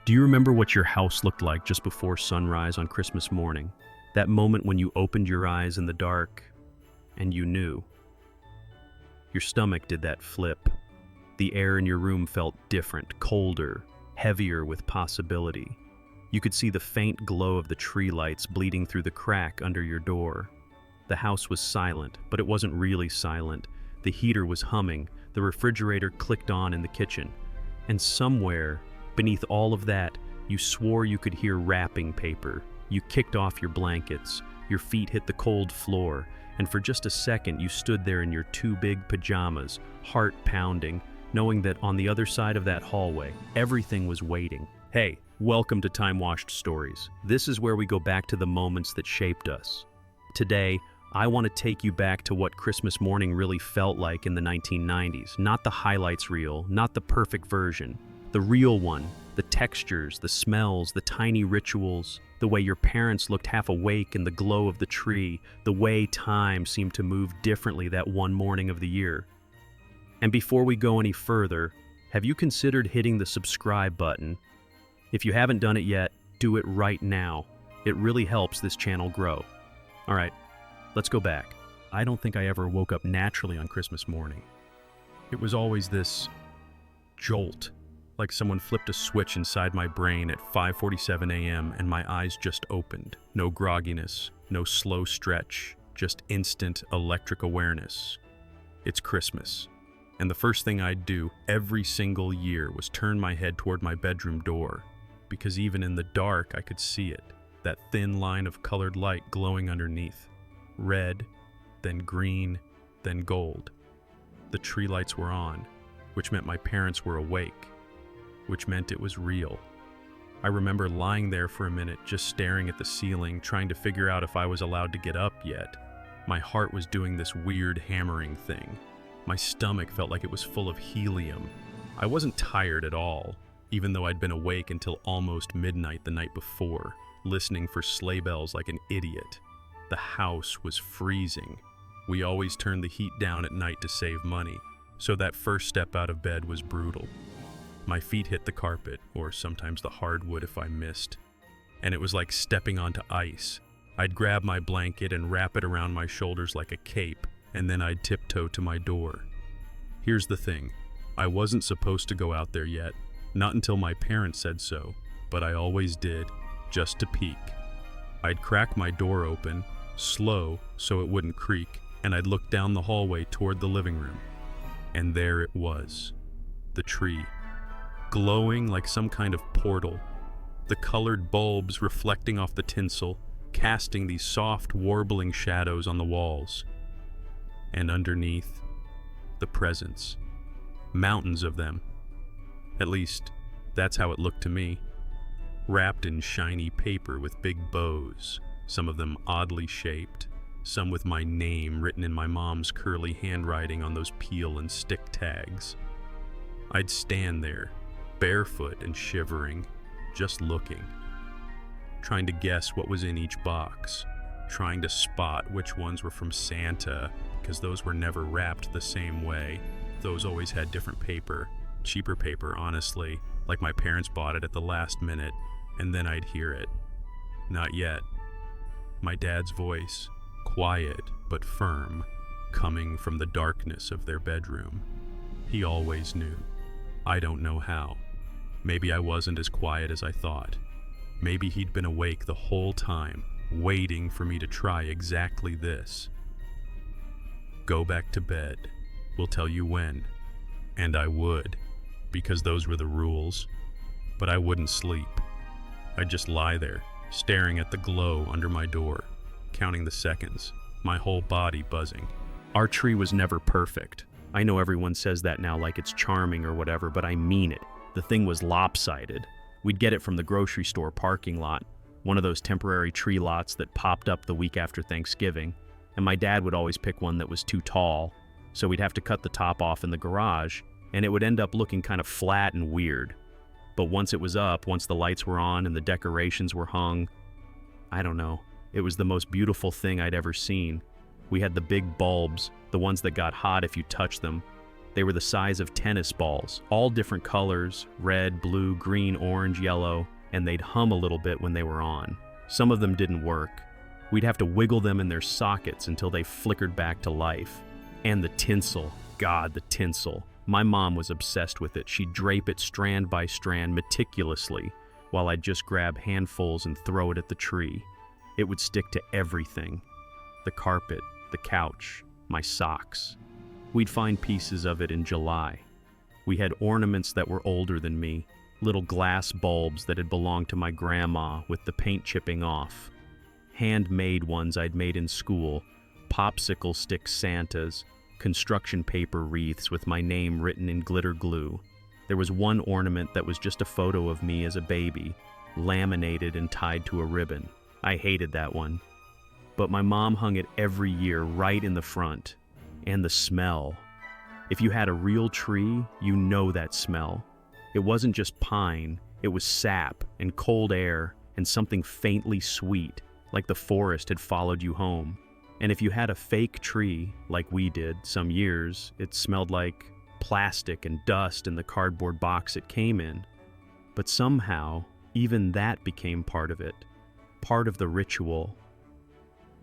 Do you remember what your house looked like just before sunrise on Christmas morning? That moment when you opened your eyes in the dark and you knew. Your stomach did that flip. The air in your room felt different, colder, heavier with possibility. You could see the faint glow of the tree lights bleeding through the crack under your door. The house was silent, but it wasn't really silent. The heater was humming, the refrigerator clicked on in the kitchen. And somewhere, beneath all of that, you swore you could hear wrapping paper. You kicked off your blankets, your feet hit the cold floor, and for just a second you stood there in your two big pajamas, heart pounding, knowing that on the other side of that hallway, everything was waiting. Hey, welcome to Timewashed Stories. This is where we go back to the moments that shaped us. Today, I want to take you back to what Christmas morning really felt like in the 1990s. Not the highlights reel, not the perfect version. The real one, the textures, the smells, the tiny rituals, the way your parents looked half awake in the glow of the tree, the way time seemed to move differently that one morning of the year. And before we go any further, have you considered hitting the subscribe button? If you haven't done it yet, do it right now. It really helps this channel grow. All right, let's go back. I don't think I ever woke up naturally on Christmas morning. It was always this jolt, like someone flipped a switch inside my brain at 5:47 a.m. and my eyes just opened. No grogginess, no slow stretch, just instant electric awareness. It's Christmas. And the first thing I'd do every single year was turn my head toward my bedroom door, because even in the dark I could see it, that thin line of colored light glowing underneath. Red, then green, then gold. The tree lights were on, which meant my parents were awake, which meant it was real. I remember lying there for a minute, just staring at the ceiling, trying to figure out if I was allowed to get up yet. My heart was doing this weird hammering thing. My stomach felt like it was full of helium. I wasn't tired at all, even though I'd been awake until almost midnight the night before, listening for sleigh bells like an idiot. The house was freezing. We always turned the heat down at night to save money, so that first step out of bed was brutal. My feet hit the carpet, or sometimes the hardwood if I missed, and it was like stepping onto ice. I'd grab my blanket and wrap it around my shoulders like a cape, and then I'd tiptoe to my door. Here's the thing, I wasn't supposed to go out there yet, not until my parents said so, but I always did, just to peek. I'd crack my door open, slow so it wouldn't creak, and I'd look down the hallway toward the living room. And there it was, the tree, glowing like some kind of portal, the colored bulbs reflecting off the tinsel, casting these soft, warbling shadows on the walls. And underneath, the presents. Mountains of them. At least, that's how it looked to me. Wrapped in shiny paper with big bows, some of them oddly shaped, some with my name written in my mom's curly handwriting on those peel and stick tags. I'd stand there, barefoot and shivering, just looking, trying to guess what was in each box, trying to spot which ones were from Santa, because those were never wrapped the same way. Those always had different paper, cheaper paper, honestly, like my parents bought it at the last minute, and then I'd hear it. Not yet. My dad's voice, quiet but firm, coming from the darkness of their bedroom. He always knew. I don't know how. Maybe I wasn't as quiet as I thought. Maybe he'd been awake the whole time, waiting for me to try exactly this. Go back to bed. We'll tell you when. And I would, because those were the rules. But I wouldn't sleep. I'd just lie there, staring at the glow under my door, counting the seconds, my whole body buzzing. Our tree was never perfect. I know everyone says that now like it's charming or whatever, but I mean it. The thing was lopsided. We'd get it from the grocery store parking lot, one of those temporary tree lots that popped up the week after Thanksgiving, and my dad would always pick one that was too tall, so we'd have to cut the top off in the garage, and it would end up looking kind of flat and weird. But once it was up, once the lights were on and the decorations were hung, I don't know, it was the most beautiful thing I'd ever seen. We had the big bulbs, the ones that got hot if you touched them, They were the size of tennis balls, all different colors, red, blue, green, orange, yellow, and they'd hum a little bit when they were on. Some of them didn't work. We'd have to wiggle them in their sockets until they flickered back to life. And the tinsel. God, the tinsel. My mom was obsessed with it. She'd drape it strand by strand meticulously, while I'd just grab handfuls and throw it at the tree. It would stick to everything. The carpet, the couch, my socks. We'd find pieces of it in July. We had ornaments that were older than me, little glass bulbs that had belonged to my grandma with the paint chipping off. Handmade ones I'd made in school, popsicle stick Santas, construction paper wreaths with my name written in glitter glue. There was one ornament that was just a photo of me as a baby, laminated and tied to a ribbon. I hated that one. But my mom hung it every year right in the front. And the smell. If you had a real tree, you know that smell. It wasn't just pine, it was sap and cold air and something faintly sweet, like the forest had followed you home. And if you had a fake tree, like we did some years, it smelled like plastic and dust in the cardboard box it came in. But somehow, even that became part of it, part of the ritual.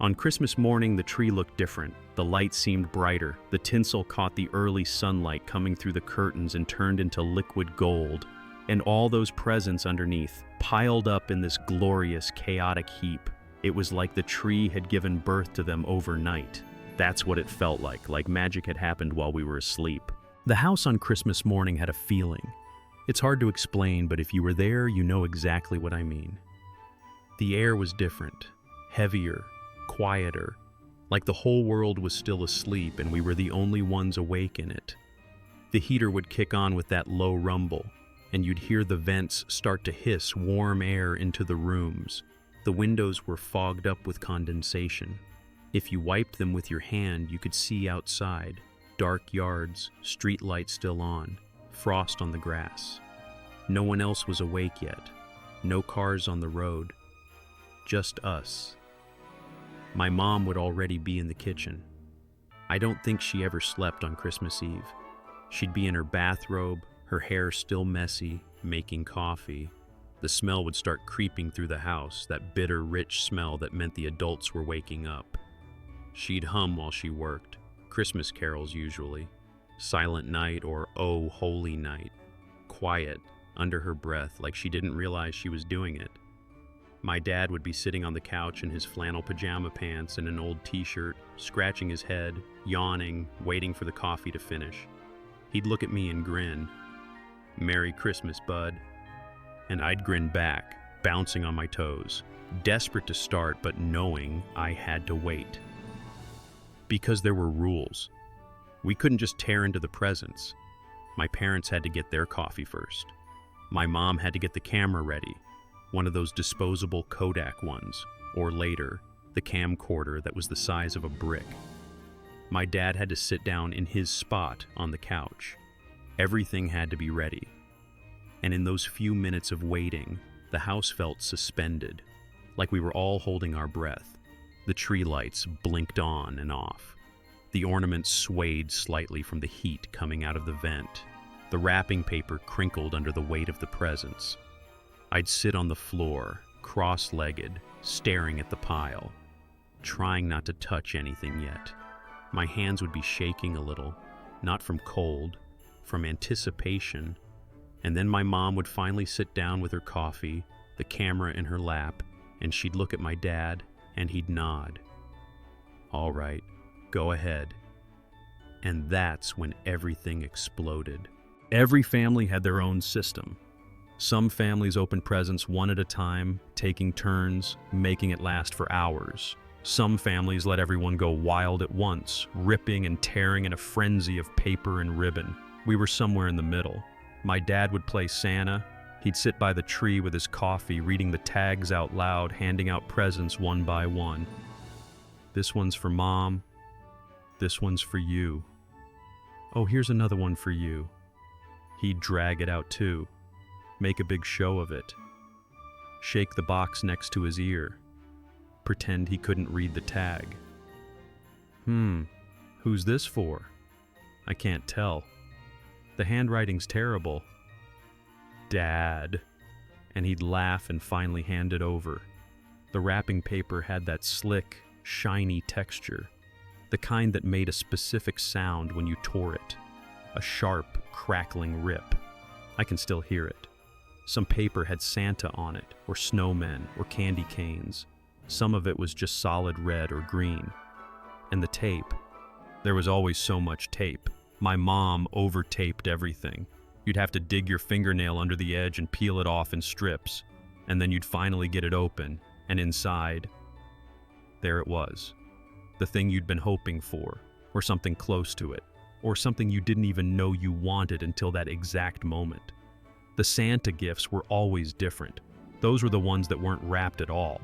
On Christmas morning, the tree looked different. The light seemed brighter. The tinsel caught the early sunlight coming through the curtains and turned into liquid gold. And all those presents underneath, piled up in this glorious, chaotic heap. It was like the tree had given birth to them overnight. That's what it felt like magic had happened while we were asleep. The house on Christmas morning had a feeling. It's hard to explain, but if you were there, you know exactly what I mean. The air was different, heavier, quieter, like the whole world was still asleep and we were the only ones awake in it. The heater would kick on with that low rumble, and you'd hear the vents start to hiss warm air into the rooms. The windows were fogged up with condensation. If you wiped them with your hand, you could see outside, dark yards, street lights still on, frost on the grass. No one else was awake yet. No cars on the road. Just us. My mom would already be in the kitchen. I don't think she ever slept on Christmas Eve. She'd be in her bathrobe, her hair still messy, making coffee. The smell would start creeping through the house, that bitter, rich smell that meant the adults were waking up. She'd hum while she worked, Christmas carols usually. Silent Night or Oh Holy Night. Quiet, under her breath, like she didn't realize she was doing it. My dad would be sitting on the couch in his flannel pajama pants and an old t-shirt, scratching his head, yawning, waiting for the coffee to finish. He'd look at me and grin. "Merry Christmas, bud." And I'd grin back, bouncing on my toes, desperate to start but knowing I had to wait. Because there were rules. We couldn't just tear into the presents. My parents had to get their coffee first. My mom had to get the camera ready. One of those disposable Kodak ones, or later, the camcorder that was the size of a brick. My dad had to sit down in his spot on the couch. Everything had to be ready. And in those few minutes of waiting, the house felt suspended, like we were all holding our breath. The tree lights blinked on and off. The ornaments swayed slightly from the heat coming out of the vent. The wrapping paper crinkled under the weight of the presents. I'd sit on the floor, cross-legged, staring at the pile, trying not to touch anything yet. My hands would be shaking a little, not from cold, from anticipation. And then my mom would finally sit down with her coffee, the camera in her lap, and she'd look at my dad, and he'd nod. "All right, go ahead." And that's when everything exploded. Every family had their own system. Some families opened presents one at a time, taking turns, making it last for hours. Some families let everyone go wild at once, ripping and tearing in a frenzy of paper and ribbon. We were somewhere in the middle. My dad would play Santa. He'd sit by the tree with his coffee, reading the tags out loud, handing out presents one by one. "This one's for Mom. This one's for you. Oh, here's another one for you." He'd drag it out too. Make a big show of it. Shake the box next to his ear. Pretend he couldn't read the tag. Who's this for? I can't tell. The handwriting's terrible. Dad. And he'd laugh and finally hand it over. The wrapping paper had that slick, shiny texture, the kind that made a specific sound when you tore it. A sharp, crackling rip. I can still hear it. Some paper had Santa on it, or snowmen, or candy canes. Some of it was just solid red or green. And the tape. There was always so much tape. My mom over-taped everything. You'd have to dig your fingernail under the edge and peel it off in strips, and then you'd finally get it open, and inside, there it was. The thing you'd been hoping for, or something close to it, or something you didn't even know you wanted until that exact moment. The Santa gifts were always different. Those were the ones that weren't wrapped at all.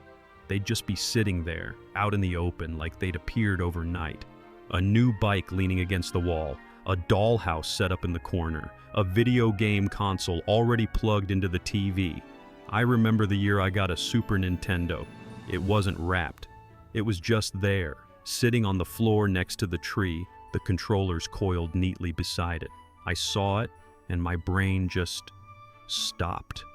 They'd just be sitting there, out in the open, like they'd appeared overnight. A new bike leaning against the wall, a dollhouse set up in the corner, a video game console already plugged into the TV. I remember the year I got a Super Nintendo. It wasn't wrapped. It was just there, sitting on the floor next to the tree, the controllers coiled neatly beside it. I saw it, and my brain just stopped.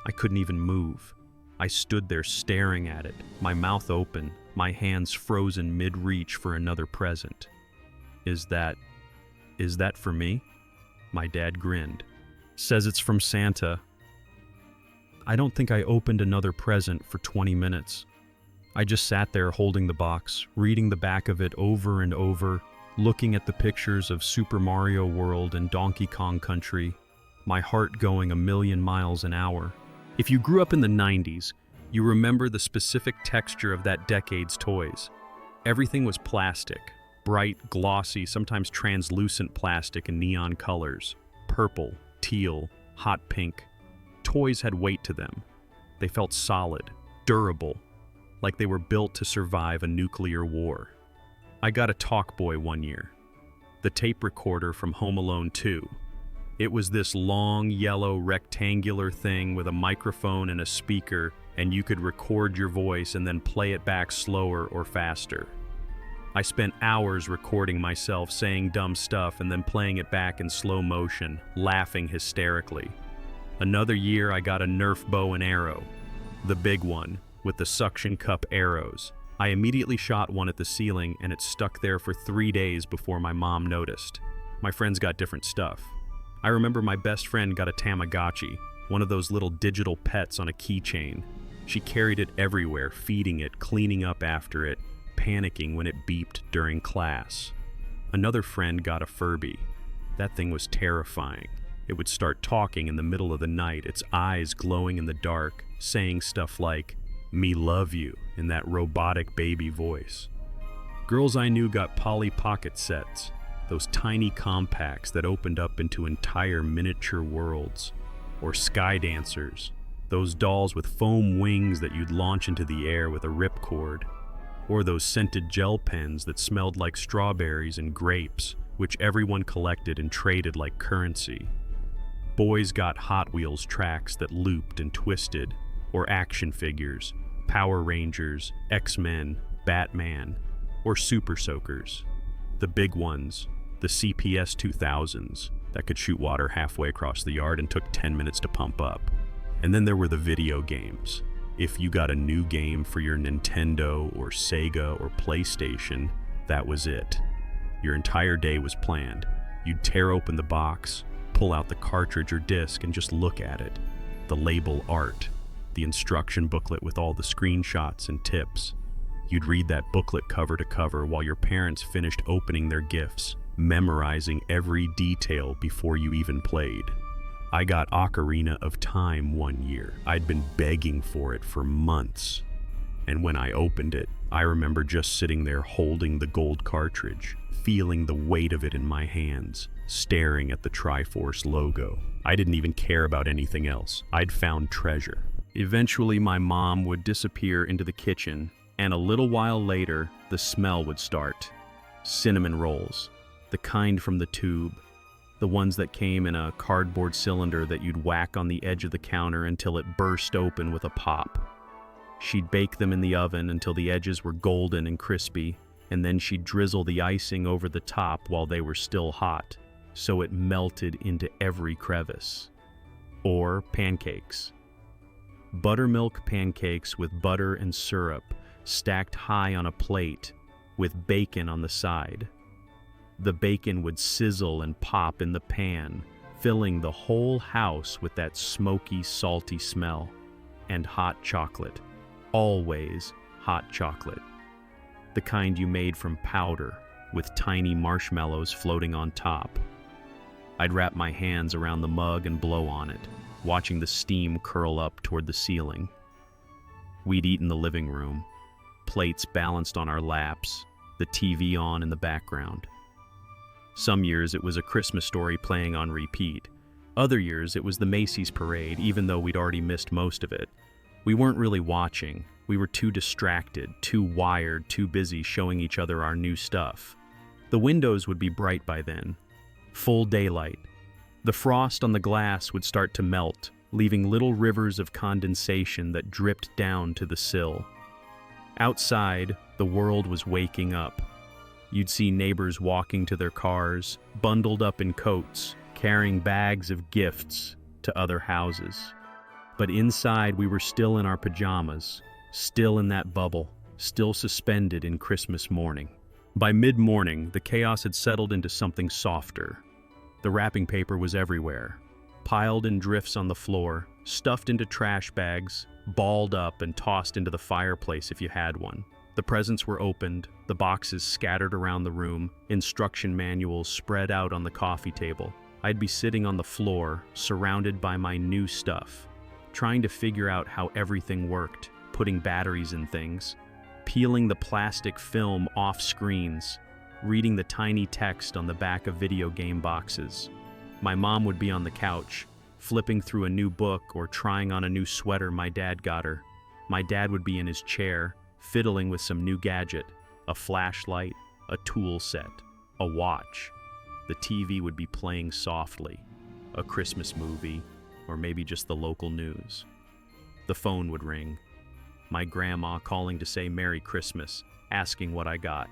I couldn't even move. I stood there staring at it, my mouth open, my hands frozen mid-reach for another present. Is that for me? My dad grinned. Says it's from Santa. I don't think I opened another present for 20 minutes. I just sat there holding the box, reading the back of it over and over, looking at the pictures of Super Mario World and Donkey Kong Country, my heart going a million miles an hour. If you grew up in the 90s, you remember the specific texture of that decade's toys. Everything was plastic, bright, glossy, sometimes translucent plastic in neon colors, purple, teal, hot pink. Toys had weight to them. They felt solid, durable, like they were built to survive a nuclear war. I got a Talkboy one year, the tape recorder from Home Alone 2. It was this long, yellow, rectangular thing with a microphone and a speaker, and you could record your voice and then play it back slower or faster. I spent hours recording myself saying dumb stuff and then playing it back in slow motion, laughing hysterically. Another year I got a Nerf bow and arrow, the big one, with the suction cup arrows. I immediately shot one at the ceiling and it stuck there for 3 days before my mom noticed. My friends got different stuff. I remember my best friend got a Tamagotchi, one of those little digital pets on a keychain. She carried it everywhere, feeding it, cleaning up after it, panicking when it beeped during class. Another friend got a Furby. That thing was terrifying. It would start talking in the middle of the night, its eyes glowing in the dark, saying stuff like, "Me love you," in that robotic baby voice. Girls I knew got Polly Pocket sets, those tiny compacts that opened up into entire miniature worlds. Or Sky Dancers, those dolls with foam wings that you'd launch into the air with a ripcord. Or those scented gel pens that smelled like strawberries and grapes, which everyone collected and traded like currency. Boys got Hot Wheels tracks that looped and twisted, or action figures, Power Rangers, X-Men, Batman, or Super Soakers. The big ones, the CPS 2000s, that could shoot water halfway across the yard and took 10 minutes to pump up. And then there were the video games. If you got a new game for your Nintendo or Sega or PlayStation, that was it. Your entire day was planned. You'd tear open the box, pull out the cartridge or disc and just look at it. The label art, the instruction booklet with all the screenshots and tips. You'd read that booklet cover to cover while your parents finished opening their gifts, memorizing every detail before you even played. I got Ocarina of Time one year. I'd been begging for it for months. And when I opened it, I remember just sitting there holding the gold cartridge, feeling the weight of it in my hands, staring at the Triforce logo. I didn't even care about anything else. I'd found treasure. Eventually, my mom would disappear into the kitchen, and a little while later, the smell would start. Cinnamon rolls, the kind from the tube, the ones that came in a cardboard cylinder that you'd whack on the edge of the counter until it burst open with a pop. She'd bake them in the oven until the edges were golden and crispy, and then she'd drizzle the icing over the top while they were still hot. so it melted into every crevice. Or pancakes. Buttermilk pancakes with butter and syrup stacked high on a plate with bacon on the side. The bacon would sizzle and pop in the pan, filling the whole house with that smoky, salty smell. And hot chocolate. Always hot chocolate. The kind you made from powder, with tiny marshmallows floating on top. I'd wrap my hands around the mug and blow on it, watching the steam curl up toward the ceiling. We'd eat in the living room, plates balanced on our laps, the TV on in the background. Some years it was A Christmas Story playing on repeat. Other years it was the Macy's parade, even though we'd already missed most of it. We weren't really watching. We were too distracted, too wired, too busy showing each other our new stuff. The windows would be bright by then. Full daylight. The frost on the glass would start to melt, leaving little rivers of condensation that dripped down to the sill. Outside, the world was waking up. You'd see neighbors walking to their cars, bundled up in coats, carrying bags of gifts to other houses. But inside, we were still in our pajamas, still in that bubble, still suspended in Christmas morning. By mid-morning, the chaos had settled into something softer. The wrapping paper was everywhere, piled in drifts on the floor, stuffed into trash bags, balled up and tossed into the fireplace if you had one. The presents were opened, the boxes scattered around the room, instruction manuals spread out on the coffee table. I'd be sitting on the floor, surrounded by my new stuff, trying to figure out how everything worked, putting batteries in things, peeling the plastic film off screens, reading the tiny text on the back of video game boxes. My mom would be on the couch, flipping through a new book or trying on a new sweater my dad got her. My dad would be in his chair, fiddling with some new gadget, a flashlight, a tool set, a watch. The TV would be playing softly, a Christmas movie, or maybe just the local news. The phone would ring. My grandma calling to say Merry Christmas, asking what I got.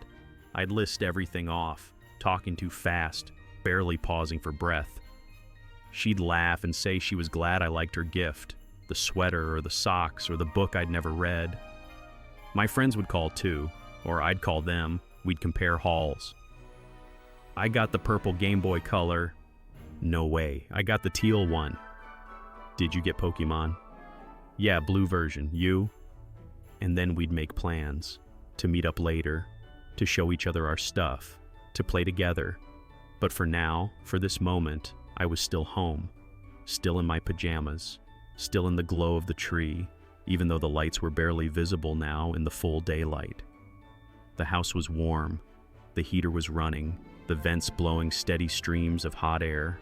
I'd list everything off, talking too fast, barely pausing for breath. She'd laugh and say she was glad I liked her gift, the sweater or the socks or the book I'd never read. My friends would call too, or I'd call them. We'd compare hauls. I got the purple Game Boy Color. No way, I got the teal one. Did you get Pokemon? Yeah, blue version. You? And then we'd make plans to meet up later, to show each other our stuff, to play together. But for now, for this moment, I was still home, still in my pajamas, still in the glow of the tree, even though the lights were barely visible now in the full daylight. The house was warm, the heater was running, the vents blowing steady streams of hot air.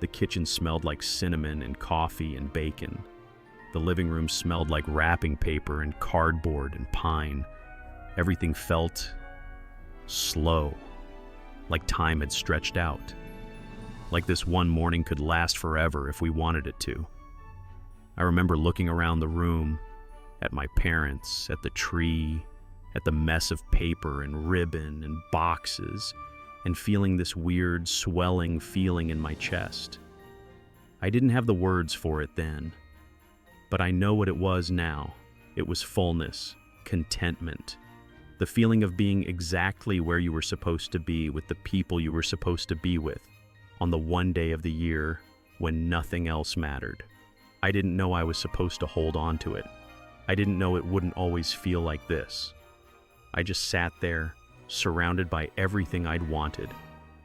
The kitchen smelled like cinnamon and coffee and bacon. The living room smelled like wrapping paper and cardboard and pine. Everything felt slow, like time had stretched out. Like this one morning could last forever if we wanted it to. I remember looking around the room, at my parents, at the tree, at the mess of paper and ribbon and boxes, and feeling this weird swelling feeling in my chest. I didn't have the words for it then, but I know what it was now. It was fullness, contentment, the feeling of being exactly where you were supposed to be with the people you were supposed to be with on the one day of the year when nothing else mattered. I didn't know I was supposed to hold on to it. I didn't know it wouldn't always feel like this. I just sat there, surrounded by everything I'd wanted,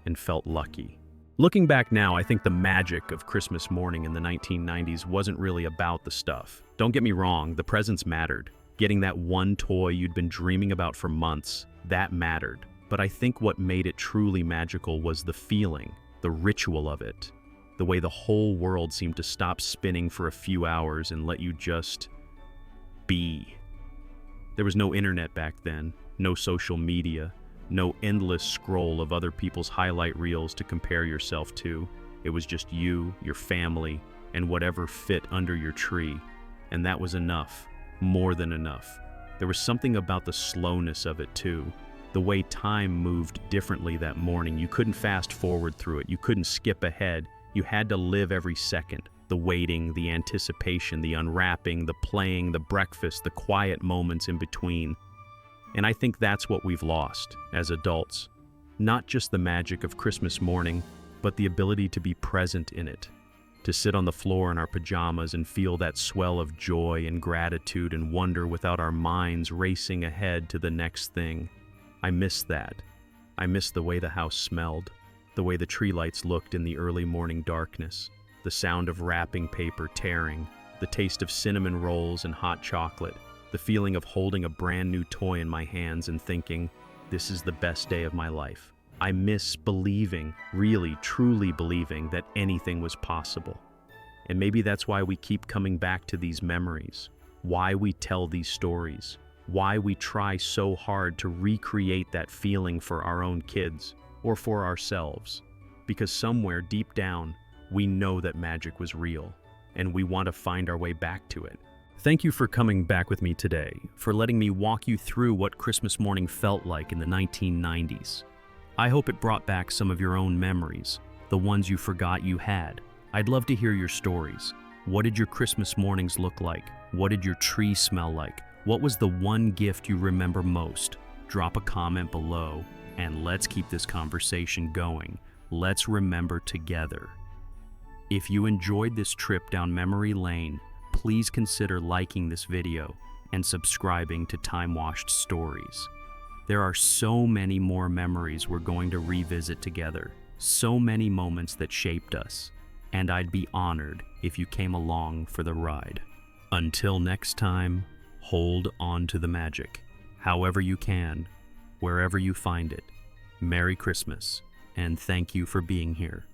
and felt lucky. Looking back now, I think the magic of Christmas morning in the 1990s wasn't really about the stuff. Don't get me wrong, the presents mattered. Getting that one toy you'd been dreaming about for months, that mattered. But I think what made it truly magical was the feeling, the ritual of it, the way the whole world seemed to stop spinning for a few hours and let you just be. There was no internet back then, no social media, no endless scroll of other people's highlight reels to compare yourself to. It was just you, your family, and whatever fit under your tree. And that was enough, more than enough. There was something about the slowness of it too, The way time moved differently that morning. You couldn't fast forward through it. You couldn't skip ahead. You had to live every second. The waiting, the anticipation, the unwrapping, the playing, the breakfast, the quiet moments in between. And I think that's what we've lost as adults. Not just the magic of Christmas morning, but the ability to be present in it. To sit on the floor in our pajamas and feel that swell of joy and gratitude and wonder without our minds racing ahead to the next thing. I miss that. I miss the way the house smelled, the way the tree lights looked in the early morning darkness, the sound of wrapping paper tearing, the taste of cinnamon rolls and hot chocolate, the feeling of holding a brand new toy in my hands and thinking, this is the best day of my life. I miss believing, really, truly believing that anything was possible. And maybe that's why we keep coming back to these memories, why we tell these stories, why we try so hard to recreate that feeling for our own kids or for ourselves. Because somewhere deep down, we know that magic was real, and we want to find our way back to it. Thank you for coming back with me today, for letting me walk you through what Christmas morning felt like in the 1990s. I hope it brought back some of your own memories, the ones you forgot you had. I'd love to hear your stories. What did your Christmas mornings look like? What did your tree smell like? What was the one gift you remember most? Drop a comment below, and let's keep this conversation going. Let's remember together. If you enjoyed this trip down memory lane, please consider liking this video and subscribing to Timewashed Stories. There are so many more memories we're going to revisit together, so many moments that shaped us, and I'd be honored if you came along for the ride. Until next time, hold on to the magic, however you can, wherever you find it. Merry Christmas, and thank you for being here.